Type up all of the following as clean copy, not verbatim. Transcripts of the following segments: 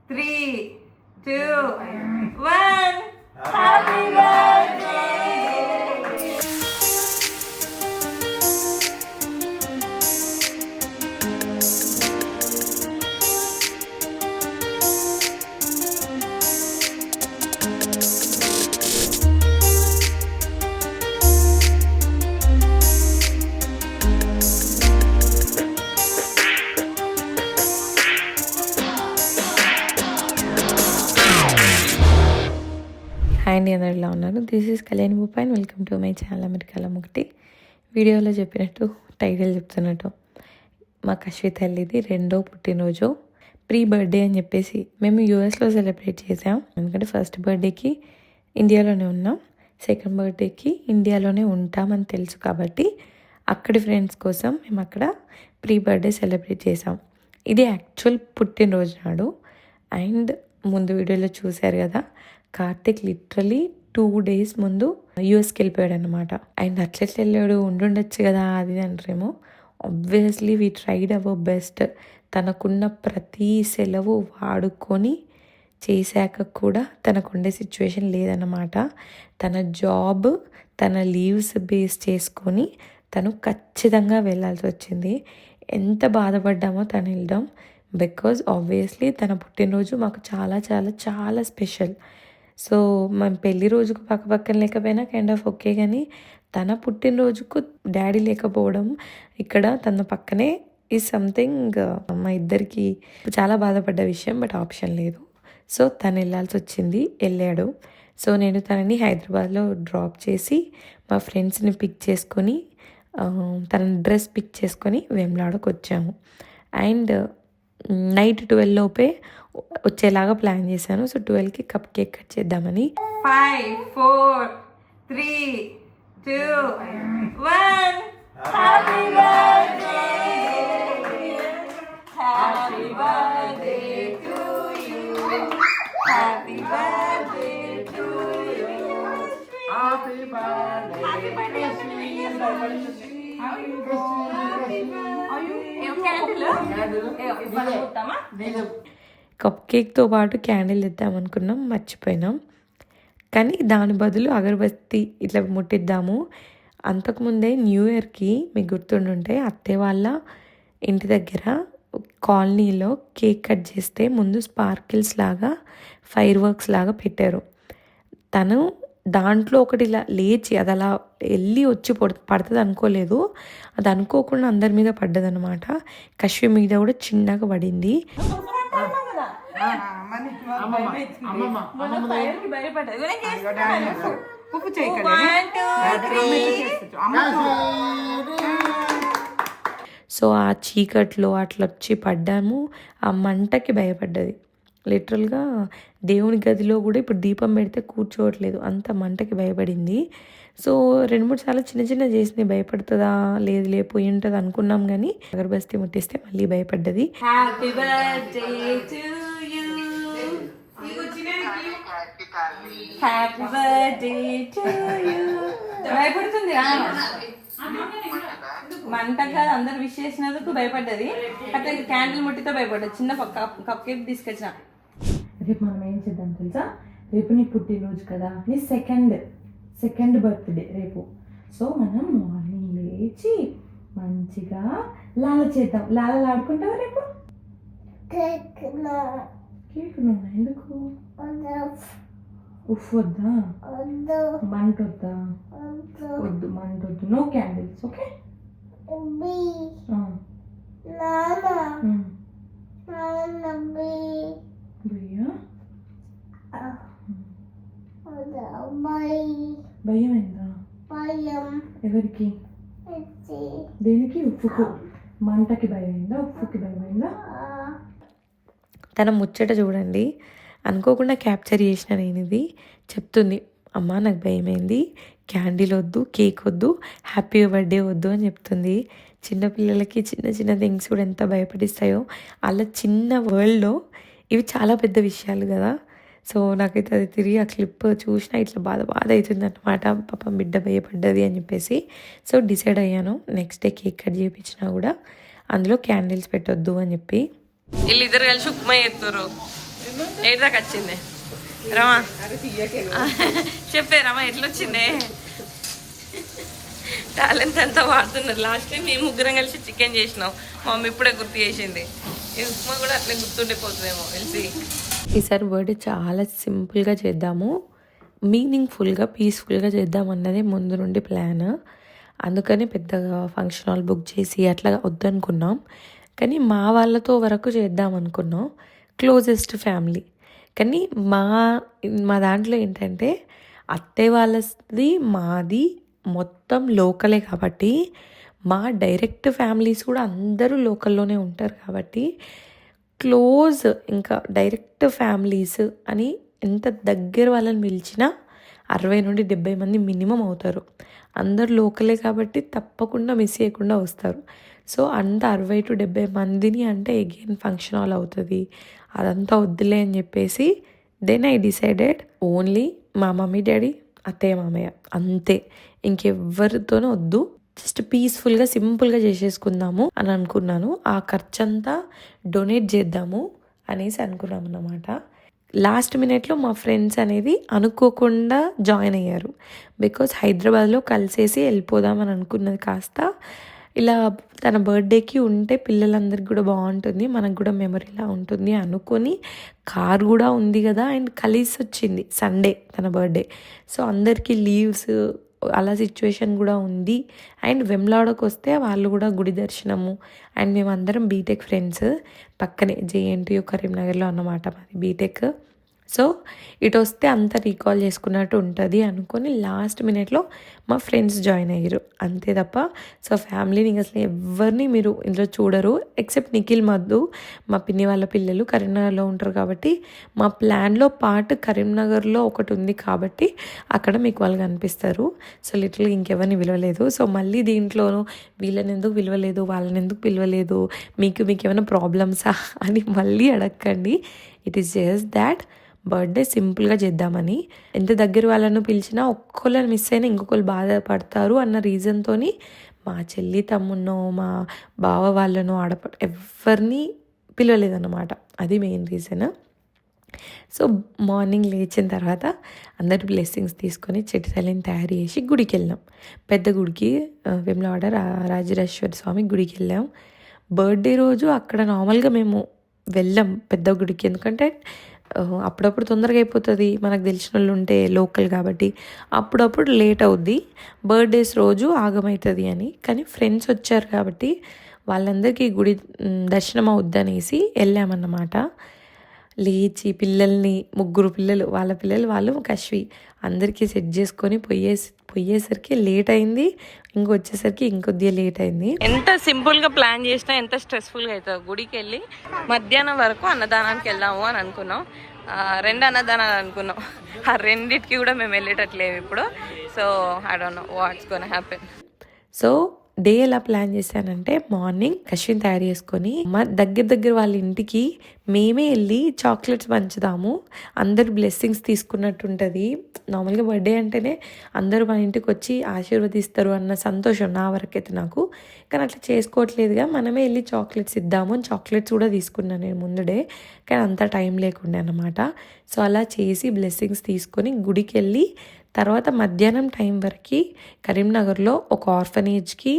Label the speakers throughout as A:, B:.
A: 3, 2, 1. Happy birthday! Hi అండి, అందరు ఎలా ఉన్నారు? This is Kalyani Boppa and welcome to my channel అమెరికాలో ఒకటి. వీడియోలో చెప్పినట్టు టైటిల్ చెప్తున్నట్టు మా కశ్వి తల్లిది 2వ పుట్టినరోజు, ప్రీ బర్త్డే అని చెప్పేసి మేము యూఎస్లో సెలబ్రేట్ చేసాం. ఎందుకంటే ఫస్ట్ బర్త్డేకి ఇండియాలోనే ఉన్నాం, సెకండ్ బర్త్డేకి ఇండియాలోనే ఉంటామని తెలుసు కాబట్టి అక్కడి ఫ్రెండ్స్ కోసం మేము అక్కడ ప్రీ బర్త్డే సెలబ్రేట్ చేసాం. ఇది యాక్చువల్ పుట్టినరోజు నాడు. అండ్ ముందు వీడియోలో చూశారు కదా, కార్తిక్ లిటరలీ 2 days ముందు యూఎస్కి వెళ్ళిపోయాడు అనమాట. అండ్ అట్లెట్లా వెళ్ళాడు, ఉండుండొచ్చు కదా అది అంటారేమో. Obviously we tried our best. తనకున్న ప్రతి సెలవు వాడుకొని చేశాక కూడా తనకు ఉండే సిచ్యువేషన్ లేదన్నమాట. తన జాబ్, తన లీవ్స్ బేస్ చేసుకొని తను ఖచ్చితంగా వెళ్ళాల్సి వచ్చింది. ఎంత బాధపడ్డామో తను వెళ్ళడం, బికాజ్ ఆబ్వియస్లీ తన పుట్టినరోజు మాకు చాలా చాలా చాలా స్పెషల్. సో మన పెళ్లి రోజుకు పక్కన లేకపోయినా కైండ్ ఆఫ్ ఓకే, కానీ తన పుట్టినరోజుకు డాడీ లేకపోవడం ఇక్కడ తన పక్కనే ఈజ్ సంథింగ్ మా ఇద్దరికి చాలా బాధపడ్డ విషయం. బట్ ఆప్షన్ లేదు, సో తను వెళ్ళాల్సి వచ్చింది, వెళ్ళాడు. సో నేను తనని హైదరాబాద్లో డ్రాప్ చేసి మా ఫ్రెండ్స్ని పిక్ చేసుకొని తన డ్రెస్ పిక్ చేసుకొని వేములాడకు వచ్చాము. అండ్ నైట్ 12 లోపే వచ్చేలాగా ప్లాన్ చేశాను. సో 12కి కప్ కేక్ కట్ చేద్దామని. 5, 4, 3, 2, 1. Happy birthday, happy birthday to you, happy birthday to you, happy birthday, happy birthday. Cup కేక్తో పాటు క్యాండిల్ ఇద్దామనుకున్నాం, మర్చిపోయినాం. కానీ దాని బదులు అగరబత్తి ఇట్లా ముట్టిద్దాము. అంతకుముందే న్యూ ఇయర్కి మీకు గుర్తుండుంటే అత్తయ్య వాళ్ళ ఇంటి దగ్గర కాలనీలో కేక్ కట్ చేస్తే ముందు స్పార్కిల్స్ లాగా, ఫైర్ వర్క్స్ లాగా పెట్టారు. తను దాంట్లో ఒకటి ఇలా లేచి అది అలా వెళ్ళి వచ్చి పడుతుంది అనుకోలేదు. అది అనుకోకుండా అందరి మీద పడ్డదనమాట. కశ్వి మీద కూడా చిన్నగా పడింది. సో ఆ చీకట్లో అట్లా వచ్చి పడ్డాము. ఆ మంటకి భయపడ్డది. లిటరల్గా దేవుని గదిలో కూడా ఇప్పుడు దీపం పెడితే కూర్చోవట్లేదు, అంత మంటకి భయపడింది. సో 2-3 సార్లు చిన్న చేసింది. భయపడుతుందా లేదు లేపోయి ఉంటుంది అనుకున్నాం, కానీ అగరబత్తి ముట్టిస్తే మళ్ళీ భయపడ్డది. Happy birthday to you, happy birthday to you. భయపడుతుంది మంట కాదు, అందరు విష్ చేసినందుకు భయపడ్డది. అట్లా క్యాండిల్ ముట్టితో భయపడ్డది. చిన్న కప్ కేక్ తీసుకొచ్చిన. రేపు మనం ఏం చేద్దాం తెలుసా? రేపు నీ పుట్టినరోజు కదా, నీ సెకండ్ బర్త్డే రేపు. సో మనం మార్నింగ్ లేచి మంచిగా లాల చేద్దాం. లాలలు ఆడుకుంటావా రేపు? కేక్ ఎందుకు? ఉఫ్ వద్దా? మంట వద్దా? వద్దు, మంట వద్దు. No candles, okay? భయం అయిందా? ఎవరికి? దేనికి? ఉప్పుకు. మంటకి భయం అయిందా? ఉప్పుకి భయం అయిందా? తన ముచ్చట చూడండి, అనుకోకుండా క్యాప్చర్ చేసిన నేను. ఇది చెప్తుంది, అమ్మ నాకు భయమైంది, క్యాండిల్ వద్దు, కేక్ వద్దు, హ్యాపీ బర్త్డే వద్దు అని చెప్తుంది. చిన్నపిల్లలకి చిన్న థింగ్స్ కూడా ఎంత భయపడిస్తాయో, అలా చిన్న వరల్డ్లో ఇవి చాలా పెద్ద విషయాలు కదా. సో నాకైతే అది తిరిగి ఆ క్లిప్ చూసినా ఇట్లా బాధ అవుతుంది అనమాట. పాపం బిడ్డ భయపడ్డది అని చెప్పేసి. సో డిసైడ్ అయ్యాను, నెక్స్ట్ డే కేక్ కట్ చేయించినా కూడా అందులో క్యాండిల్స్ పెట్టొద్దు అని చెప్పి. వీళ్ళిద్దరు కలిసి ఉప్మా చేస్తారు. ఏడు దాకా వచ్చింది రమా చెప్పే రమా ఎట్లొచ్చిందే టాలెంట్ అంతా వాడుతున్నారు. లాస్ట్ టైం మేము ముగ్గురం కలిసి చికెన్ చేసినాం, మా మమ్మీ ఇప్పుడే గుర్తు చేసింది. ఈ ఉప్మా కూడా అట్లే గుర్తుండిపోతుందేమో తెలిసి. ఈసారి బర్త్డే చాలా సింపుల్గా చేద్దాము, మీనింగ్ఫుల్గా పీస్ఫుల్గా చేద్దాం అన్నదే ముందు నుండి ప్లాన్. అందుకని పెద్దగా ఫంక్షన్ హాల్ బుక్ చేసి అట్లా వద్దనుకున్నాం. కానీ మా వాళ్ళతో వరకు చేద్దాం అనుకున్నాం, క్లోజెస్ట్ ఫ్యామిలీ. కానీ మా దాంట్లో ఏంటంటే అత్తయ్య వాళ్ళది మాది మొత్తం లోకలే కాబట్టి, మా డైరెక్ట్ ఫ్యామిలీస్ కూడా అందరూ లోకల్లోనే ఉంటారు కాబట్టి క్లోజ్ ఇంకా డైరెక్ట్ ఫ్యామిలీస్ అని ఎంత దగ్గర వాళ్ళని పిలిచినా 60 నుండి 70 మంది మినిమం అవుతారు. అందరు లోకలే కాబట్టి తప్పకుండా మిస్ చేయకుండా వస్తారు. సో అంత 60 to 70 మందిని అంటే అగైన్ ఫంక్షన్ హాల్ అవుతుంది, అదంతా వద్దులే అని చెప్పేసి దెన్ ఐ డిసైడెడ్ ఓన్లీ మా మమ్మీ డాడీ అత్తయ్య మామయ్య అంతే, ఇంకెవ్వరితోనూ వద్దు, జస్ట్ పీస్ఫుల్గా సింపుల్గా చేసేసుకుందాము అని అనుకున్నాను. ఆ ఖర్చంతా డొనేట్ చేద్దాము అనేసి అనుకున్నాం అన్నమాట. లాస్ట్ మినిట్లో మా ఫ్రెండ్స్ అనేది అనుకోకుండా జాయిన్ అయ్యారు. బికాజ్ హైదరాబాద్లో కలిసేసి వెళ్ళిపోదామని అనుకున్నది కాస్త ఇలా తన బర్త్డేకి ఉంటే పిల్లలందరికీ కూడా బాగుంటుంది, మనకు కూడా మెమరీలా ఉంటుంది అనుకొని కార్ కూడా ఉంది కదా అండ్ కలిసి వచ్చింది సండే తన బర్త్డే. సో అందరికీ లీవ్స్ అలా సిచ్యువేషన్ కూడా ఉంది. అండ్ వెమ్లాడకు వస్తే వాళ్ళు కూడా గుడి దర్శనము, అండ్ మేమందరం బీటెక్ ఫ్రెండ్స్, పక్కనే జేఎన్టీయూ కరీంనగర్లో అన్నమాట మాది బీటెక్. సో ఇటు వస్తే అంతా రీకాల్ చేసుకున్నట్టు ఉంటుంది అనుకొని లాస్ట్ మినిట్లో మా ఫ్రెండ్స్ జాయిన్ అయ్యారు అంతే తప్ప. సో ఫ్యామిలీని అసలు ఎవరిని మీరు ఇందులో చూడరు ఎక్సెప్ట్ నిఖిల్, మధు, మా పిన్ని వాళ్ళ పిల్లలు కరీంనగర్లో ఉంటారు కాబట్టి మా ప్లాన్లో పార్ట్ కరీంనగర్లో ఒకటి ఉంది కాబట్టి అక్కడ మీకు వాళ్ళు కనిపిస్తారు. సో లిటిల్గా ఇంకెవరిని పిలవలేదు. సో మళ్ళీ దీంట్లోనూ వీళ్ళని ఎందుకు పిలవలేదు, వాళ్ళని ఎందుకు పిలవలేదు, మీకు ఏమైనా ప్రాబ్లమ్సా అని మళ్ళీ అడగండి. It is just that birthday సింపుల్గా చేద్దామని. ఎంత దగ్గర వాళ్ళను పిలిచినా ఒక్కొక్కళ్ళని మిస్ అయినా ఇంకొకరు బాధపడతారు అన్న రీజన్తో మా చెల్లి తమ్మున్నో మా బావ వాళ్ళను ఎవరిని పిలవలేదన్నమాట. అది మెయిన్ రీజన్. సో మార్నింగ్ లేచిన తర్వాత అందరి బ్లెస్సింగ్స్ తీసుకొని చెట్టితల్లిని తయారు చేసి గుడికి వెళ్ళాం. పెద్ద గుడికి, వేములవాడ రాజరాజేశ్వర స్వామి గుడికి వెళ్ళాం. బర్త్డే రోజు అక్కడ నార్మల్గా మేము వెళ్ళాం పెద్ద గుడికి, ఎందుకంటే అప్పుడప్పుడు తొందరగా అయిపోతుంది, మనకు తెలిసిన వాళ్ళు ఉంటే లోకల్ కాబట్టి. అప్పుడప్పుడు లేట్ అవుద్ది, బర్త్డేస్ రోజు ఆగమవుతుంది అని. కానీ ఫ్రెండ్స్ వచ్చారు కాబట్టి వాళ్ళందరికీ గుడి దర్శనం అవుద్దనేసి వెళ్ళామన్నమాట. లేచి పిల్లల్ని, 3 పిల్లలు, వాళ్ళ పిల్లలు వాళ్ళు కశ్వి అందరికీ సెట్ చేసుకొని పోయేసరికి లేట్ అయింది. ఇంకొచ్చేసరికి ఇంకొద్దిగా లేట్ అయింది. ఎంత సింపుల్గా ప్లాన్ చేసినా ఎంత స్ట్రెస్ఫుల్గా అవుతుంది. గుడికి వెళ్ళి మధ్యాహ్నం వరకు అన్నదానానికి వెళ్దాము అని అనుకున్నాం. 2 అన్నదానాలు అనుకున్నాం, ఆ రెండింటికి కూడా మేము వెళ్ళేటట్లేము ఇప్పుడు. So I don't know what's gonna happen. So day ఎలా ప్లాన్ చేశానంటే మార్నింగ్ కశ్విన్ తయారు చేసుకొని మా దగ్గర వాళ్ళ ఇంటికి మేమే వెళ్ళి చాక్లెట్స్ పంచుదాము, అందరు బ్లెస్సింగ్స్ తీసుకున్నట్టు ఉంటుంది. నార్మల్గా బర్త్డే అంటేనే అందరూ మన ఇంటికి వచ్చి ఆశీర్వదిస్తారు అన్న సంతోషం నా వరకైతే నాకు. కానీ అట్లా చేసుకోవట్లేదుగా, మనమే వెళ్ళి చాక్లెట్స్ ఇద్దాము అని చాక్లెట్స్ కూడా తీసుకున్నాను నేను ముందుడే, కానీ అంత టైం లేకుండా అనమాట. సో అలా చేసి బ్లెస్సింగ్స్ తీసుకొని గుడికి వెళ్ళి తర్వాత మధ్యాహ్నం టైం వరకు కరీంనగర్లో ఒక ఆర్ఫనేజ్కి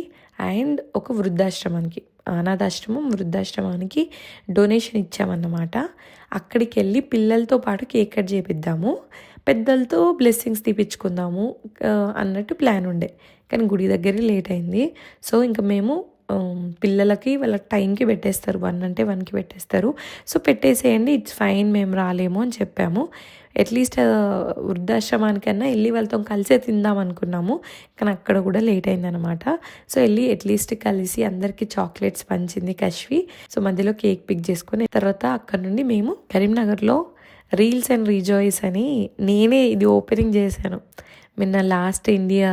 A: అండ్ ఒక వృద్ధాశ్రమానికి, అనాథాశ్రమం వృద్ధాశ్రమానికి డొనేషన్ ఇచ్చామన్నమాట. అక్కడికి వెళ్ళి పిల్లలతో పాటు కేక్ కట్ చేపిద్దాము, పెద్దలతో బ్లెస్సింగ్స్ తీపించుకుందాము అన్నట్టు ప్లాన్ ఉండే. కానీ గుడి దగ్గరే లేట్ అయింది. సో ఇంకా మేము పిల్లలకి వాళ్ళ టైంకి పెట్టేస్తారు, 1 అంటే 1కి పెట్టేస్తారు. సో పెట్టేసేయండి, ఇట్స్ ఫైన్, మేము రాలేము అని చెప్పాము. అట్లీస్ట్ వృద్ధాశ్రమానికన్నా వెళ్ళి వాళ్ళతో కలిసే తిందాం అనుకున్నాము, కానీ అక్కడ కూడా లేట్ అయిందనమాట. సో వెళ్ళి అట్లీస్ట్ కలిసి అందరికీ చాక్లెట్స్ పంచింది కశ్వి. సో మధ్యలో కేక్ పిక్ చేసుకుని తర్వాత అక్కడ నుండి మేము కరీంనగర్లో రీల్స్ అండ్ రీజాయిస్ అని నేనే ఇది ఓపెనింగ్ చేశాను. నిన్న లాస్ట్ ఇండియా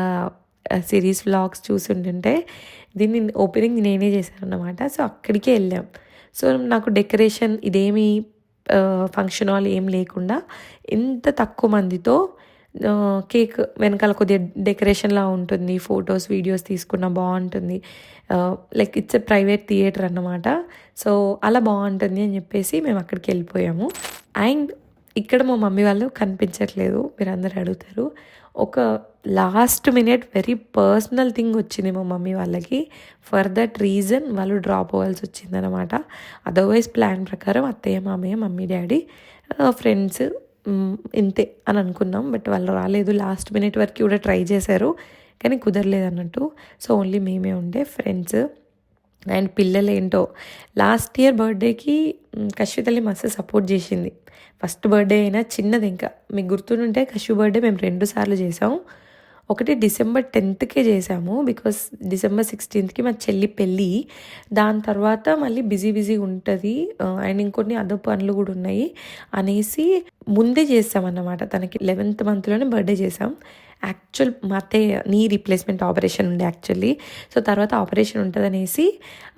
A: సిరీస్ వ్లాగ్స్ చూసుంటుంటే దీన్ని ఓపెనింగ్ నేనే చేశాను అన్నమాట. సో అక్కడికే వెళ్ళాం. సో నాకు డెకరేషన్ ఇదేమీ ఫంక్షన్ హాల్ ఏం లేకుండా ఎంత తక్కువ మందితో కేక్ వెనకాల కొద్దిగా డెకరేషన్లా ఉంటుంది, ఫొటోస్ వీడియోస్ తీసుకున్న బాగుంటుంది. Like it's a private theatre అన్నమాట. సో అలా బాగుంటుంది అని చెప్పేసి మేము అక్కడికి వెళ్ళిపోయాము. అండ్ ఇక్కడ మా మమ్మీ వాళ్ళు కనిపించట్లేదు, మీరు అందరు అడుగుతారు. ఒక last minute very personal thing వచ్చింది మా మమ్మీ వాళ్ళకి. ఫర్ దట్ రీజన్ వాళ్ళు డ్రాప్ అవ్వాల్సి వచ్చిందనమాట. అదర్వైజ్ ప్లాన్ ప్రకారం అత్తయ్య, మామయ్య, మమ్మీ, డాడీ, ఫ్రెండ్స్ ఇంతే అని అనుకున్నాం. బట్ వాళ్ళు రాలేదు. లాస్ట్ మినిట్ వరకు కూడా ట్రై చేశారు కానీ కుదరలేదు అన్నట్టు. సో ఓన్లీ మేమే ఉండే ఫ్రెండ్స్. అండ్ పిల్లలు ఏంటో లాస్ట్ ఇయర్ బర్త్డేకి కశ్వితల్లి మస్తు సపోర్ట్ చేసింది. ఫస్ట్ బర్త్డే అయినా చిన్నది, ఇంకా మీకు గుర్తుంటే కశ్వి బర్త్డే మేము 2 సార్లు చేసాం. ఒకటి December 10th చేసాము, బికాస్ December 16th మా చెల్లి పెళ్ళి. దాని తర్వాత మళ్ళీ బిజీ ఉంటుంది అండ్ ఇంకొన్ని అదర్ పనులు కూడా ఉన్నాయి అనేసి ముందే చేసామన్నమాట. తనకి 11th monthలోనే బర్త్డే చేసాం. యాక్చువల్ మా అత్తయ్య నీ రీప్లేస్మెంట్ ఆపరేషన్ ఉండే యాక్చువల్లీ. సో తర్వాత ఆపరేషన్ ఉంటుంది అనేసి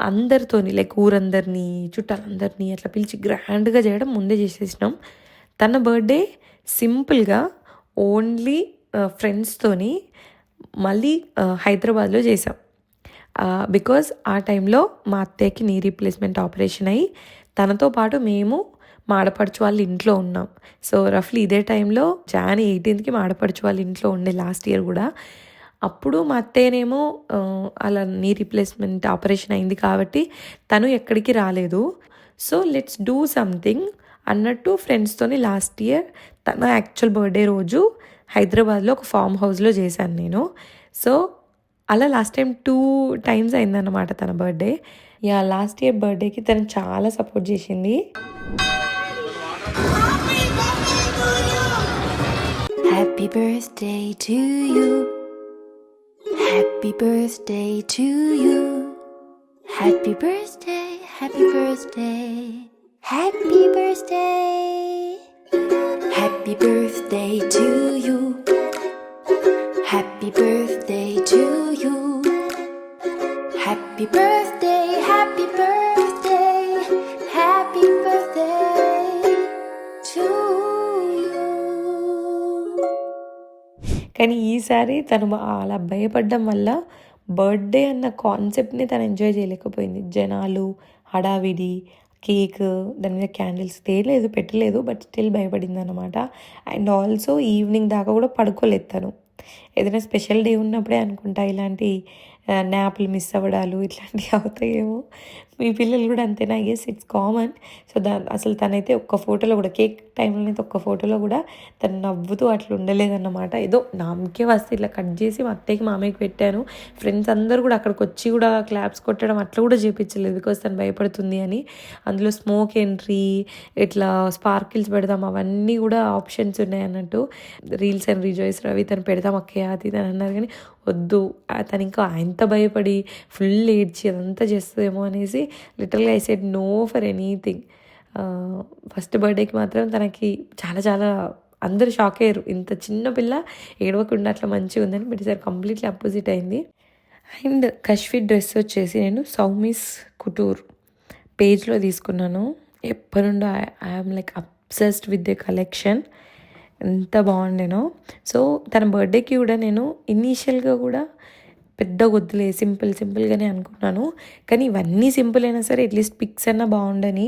A: అందరితోని లైక్ ఊరందరినీ, చుట్టాలందరినీ అట్లా పిలిచి గ్రాండ్గా చేయడం ముందే చేసేసినాం. తన బర్త్డే సింపుల్గా ఓన్లీ ఫ్రెండ్స్తోని మళ్ళీ హైదరాబాద్లో చేసాం. బికాజ్ ఆ టైంలో మా అత్తయ్యకి నీ రీప్లేస్మెంట్ ఆపరేషన్ అయ్యి తనతో పాటు మేము మా ఆడపడుచు వాళ్ళ ఇంట్లో ఉన్నాం. సో రఫ్లీ ఇదే టైంలో January 18th మా ఆడపడుచు వాళ్ళ ఇంట్లో ఉండే లాస్ట్ ఇయర్ కూడా. అప్పుడు మా అత్తయ్యనేమో అలా నీ రీప్లేస్మెంట్ ఆపరేషన్ అయింది కాబట్టి తను ఎక్కడికి రాలేదు. సో లెట్స్ డూ సంథింగ్ అన్నట్టు ఫ్రెండ్స్తోని లాస్ట్ ఇయర్ తన యాక్చువల్ బర్త్డే రోజు హైదరాబాద్లో ఒక ఫామ్ హౌస్లో చేశాను నేను. సో అలా లాస్ట్ టైం 2 times అయిందన్నమాట తన బర్త్డే. లాస్ట్ ఇయర్ బర్త్డేకి తను చాలా సపోర్ట్ చేసింది.
B: Happy birthday to you. Happy birthday to you. Happy birthday, happy birthday. Happy birthday. Happy birthday to you. Happy birthday to you. Happy birthday, happy birthday. Happy birthday to you.
A: కానీ ఈసారి తను అలా భయపడడం వల్ల birthday అన్న కాన్సెప్ట్ని తను enjoy చేయలేకపోయింది. జనాలు, హడావిడి, కేక్, దాని మీద క్యాండిల్స్ తేలేదు, పెట్టలేదు, బట్ స్టిల్ భయపడింది అనమాట. అండ్ ఆల్సో ఈవినింగ్ దాకా కూడా పడుకోలేదు తను. ఏదైనా స్పెషల్ డే ఉన్నప్పుడే అనుకుంటా ఇలాంటి న్యాప్లు మిస్ అవ్వడాలు ఇట్లాంటివి అవుతాయేమో. మీ పిల్లలు కూడా అంతేనా? Yes, it's common. సో అసలు తనైతే ఒక్క ఫోటోలో కూడా, కేక్ టైంలో అయితే ఒక్క ఫోటోలో కూడా తను నవ్వుతూ అట్లా ఉండలేదన్నమాట. ఏదో నామకే వస్తే ఇట్లా కట్ చేసి మా అత్తయ్యకి, మామయ్యకి పెట్టాను. ఫ్రెండ్స్ అందరూ కూడా అక్కడికి వచ్చి కూడా క్లాప్స్ కొట్టడం అట్లా కూడా చేయించలేదు, బికాస్ తను భయపడుతుంది అని. అందులో స్మోక్ ఎంట్రీ, ఇట్లా స్పార్కిల్స్ పెడదాం, అవన్నీ కూడా ఆప్షన్స్ ఉన్నాయి అన్నట్టు. రీల్స్ అండ్ రిజాయిస్ రవి తను పెడదాం అక్కయ్య అది అని అన్నారు కానీ వద్దు. తను ఇంకా ఎంత భయపడి ఫుల్ ఏడ్చి అదంతా చేస్తుందేమో అనేసి లిటరల్గా I said no for anything. First బర్త్డేకి మాత్రం తనకి చాలా చాలా అందరూ షాక్ అయ్యారు, ఇంత చిన్న పిల్ల ఏడవకుండా అట్లా మంచిగా ఉందని. బట్ ఈసారి కంప్లీట్లీ అపోజిట్ అయింది. అండ్ కశ్వి డ్రెస్ వచ్చేసి నేను సౌమిస్ కుటూర్ పేజ్లో తీసుకున్నాను. ఎప్పటి నుండో I'm like obsessed with the collection. ఎంత బాగుండేనో. సో తన బర్త్డేకి కూడా నేను ఇనీషియల్గా కూడా పెద్ద వద్దులే, సింపుల్గానే అనుకున్నాను. కానీ ఇవన్నీ సింపుల్ అయినా సరే అట్లీస్ట్ పిక్స్ అన్నా బాగుండని.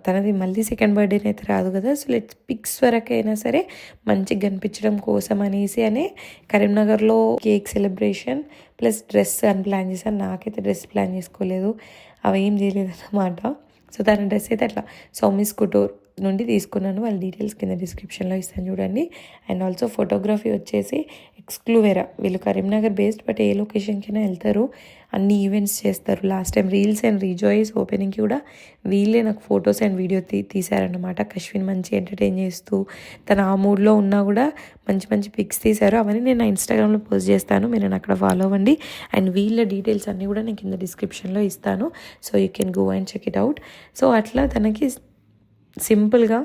A: తనది మళ్ళీ సెకండ్ బర్త్డేని అయితే రాదు కదా, సో లెట్స్ పిక్స్ వరకైనా సరే మంచిగా కనిపించడం కోసం అనేసి అనే కరీంనగర్లో కేక్ సెలబ్రేషన్ ప్లస్ డ్రెస్ అని ప్లాన్ చేశాను. నాకైతే డ్రెస్ ప్లాన్ చేసుకోలేదు, అవేం చేయలేదు అన్నమాట. సో తన డ్రెస్ అయితే అట్లా సౌమిస్ కుటూర్ నుండి తీసుకున్నాను. వాళ్ళ డీటెయిల్స్ కింద డిస్క్రిప్షన్లో ఇస్తాను చూడండి. అండ్ ఆల్సో ఫోటోగ్రఫీ వచ్చేసి ఎక్స్క్లూవెరా. వీళ్ళు కరీంనగర్ బేస్డ్, బట్ ఏ లొకేషన్కైనా వెళ్తారు, అన్ని ఈవెంట్స్ చేస్తారు. Last time reels and rejoice ఓపెనింగ్కి కూడా వీళ్ళే నాకు ఫొటోస్ అండ్ వీడియో తీశారనమాట. కశ్విన్ మంచి ఎంటర్టైన్ చేస్తూ తన ఆ మూడ్లో ఉన్నా కూడా మంచి మంచి పిక్స్ తీశారు. అవన్నీ నేను నా ఇన్స్టాగ్రామ్లో పోస్ట్ చేస్తాను, మీరు నన్ను అక్కడ ఫాలో అవ్వండి. అండ్ వీళ్ళ డీటెయిల్స్ అన్నీ కూడా నేను కింద డిస్క్రిప్షన్లో ఇస్తాను, so you can go and check it out. So అట్లా తనకి సింపుల్గా,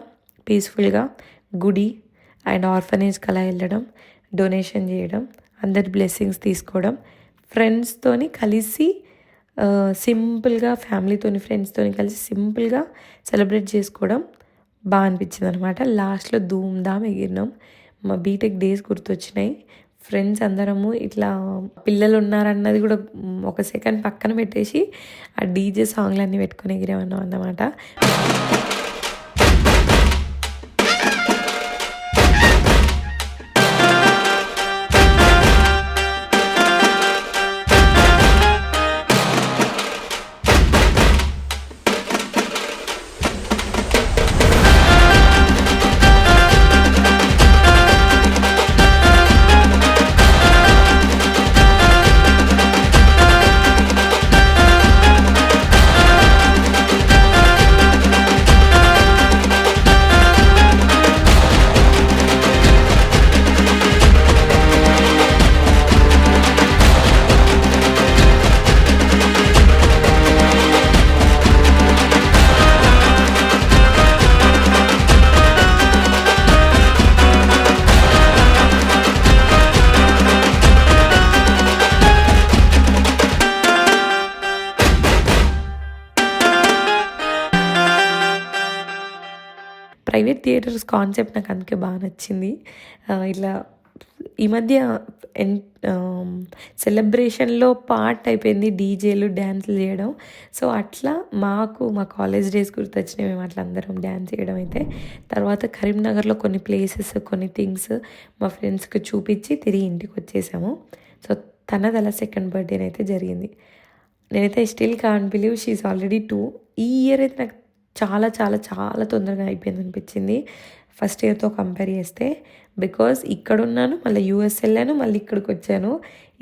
A: పీస్ఫుల్గా గుడి అండ్ ఆర్ఫనేజ్కి అలా వెళ్ళడం, డొనేషన్ చేయడం, అందరి బ్లెస్సింగ్స్ తీసుకోవడం, ఫ్రెండ్స్తోని కలిసి సింపుల్గా, ఫ్యామిలీతోని ఫ్రెండ్స్తోని కలిసి సింపుల్గా సెలబ్రేట్ చేసుకోవడం బాగా అనిపించింది అనమాట. లాస్ట్లో ధూమ్ధామ్ ఎగిరినాం. మా బీటెక్ డేస్ గుర్తొచ్చినాయి. ఫ్రెండ్స్ అందరము ఇట్లా పిల్లలు ఉన్నారన్నది కూడా ఒక సెకండ్ పక్కన పెట్టేసి ఆ డీజే సాంగ్లన్నీ పెట్టుకొని ఎగిరేమన్నాం అన్నమాట. ప్రైవేట్ థియేటర్స్ కాన్సెప్ట్ నాకు అందుకే బాగా నచ్చింది. ఇట్లా ఈ మధ్య సెలబ్రేషన్లో పార్ట్ అయిపోయింది డీజేలు డ్యాన్సులు చేయడం. సో అట్లా మాకు మా కాలేజ్ డేస్ గుర్తొచ్చినాయి. మేము అట్లా అందరం డ్యాన్స్ చేయడం. అయితే తర్వాత కరీంనగర్లో కొన్ని ప్లేసెస్ కొన్ని థింగ్స్ మా ఫ్రెండ్స్కి చూపించి తిరిగి ఇంటికి వచ్చేసాము. సో తనది అలా సెకండ్ బర్త్డే అయితే జరిగింది. నేనైతే still can't believe she's already 2. ఈ ఇయర్ అయితే నాకు చాలా చాలా చాలా తొందరగా అయిపోయింది అనిపించింది ఫస్ట్ ఇయర్తో కంపేర్ చేస్తే. బికాజ్ ఇక్కడున్నాను, మళ్ళీ యూఎస్ వెళ్ళాను, మళ్ళీ ఇక్కడికి వచ్చాను.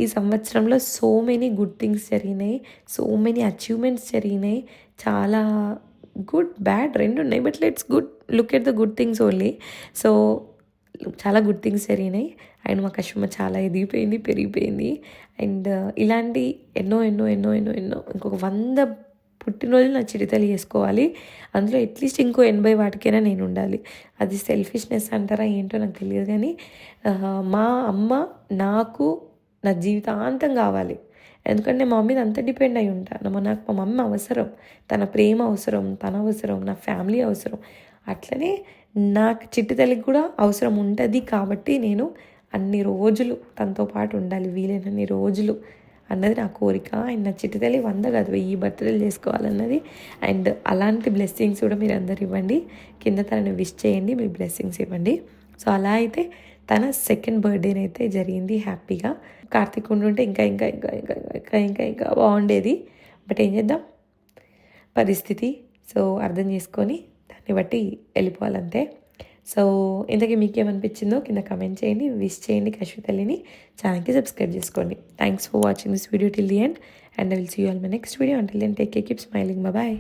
A: ఈ సంవత్సరంలో సో మెనీ గుడ్ థింగ్స్ జరిగినాయి, సో మెనీ అచీవ్మెంట్స్ జరిగినాయి. చాలా గుడ్ బ్యాడ్ రెండు ఉన్నాయి, but let's look at the good things only. So చాలా గుడ్ థింగ్స్ జరిగినాయి. అండ్ మా కష్టమ చాలా ఎదిగిపోయింది, పెరిగిపోయింది. అండ్ ఇలాంటి ఎన్నో ఎన్నో ఎన్నో ఎన్నో ఎన్నో ఇంకొక 100 పుట్టినరోజులు నా చిరుతలు చేసుకోవాలి. అందులో అట్లీస్ట్ ఇంకో 80 వాటికైనా నేను ఉండాలి. అది సెల్ఫిష్నెస్ అంటారా ఏంటో నాకు తెలియదు, కానీ మా అమ్మ నాకు నా జీవితాంతం కావాలి. ఎందుకంటే మా మీద అంత డిపెండ్ అయి ఉంటాను. నాకు మా మమ్మీ అవసరం, తన ప్రేమ అవసరం, తన అవసరం, నా ఫ్యామిలీ అవసరం. అట్లనే నాకు చిట్టి తల్లికి కూడా అవసరం ఉంటుంది. కాబట్టి నేను అన్ని రోజులు తనతో పాటు ఉండాలి, వీలైనన్ని రోజులు అన్నది నా కోరిక. అండ్ నా చిట్టి తల్లి 100 కాదు 1000 బర్త్డేలు చేసుకోవాలన్నది. అండ్ అలాంటి బ్లెస్సింగ్స్ కూడా మీరు అందరు ఇవ్వండి. కింద తనని విష్ చేయండి, మీ బ్లెస్సింగ్స్ ఇవ్వండి. సో అలా అయితే తన సెకండ్ బర్త్డేని అయితే జరిగింది హ్యాపీగా. కార్తీక్ ఉండుంటే ఇంకా ఇంకా ఇంకా ఇంకా ఇంకా ఇంకా ఇంకా బాగుండేది. బట్ ఏం చేద్దాం, పరిస్థితి. సో అర్థం చేసుకొని దాన్ని బట్టి వెళ్ళిపోవాలంతే. సో ఇంతకీ మీకేమనిపించిందో కింద కమెంట్ చేయండి, విష్ చేయండి కశ్వి తల్లిని. ఛానల్కి సబ్స్క్రైబ్ చేసుకోండి. Thanks for watching this video till the end, and I will see you all my next video. Until then take care, keep smiling, bye.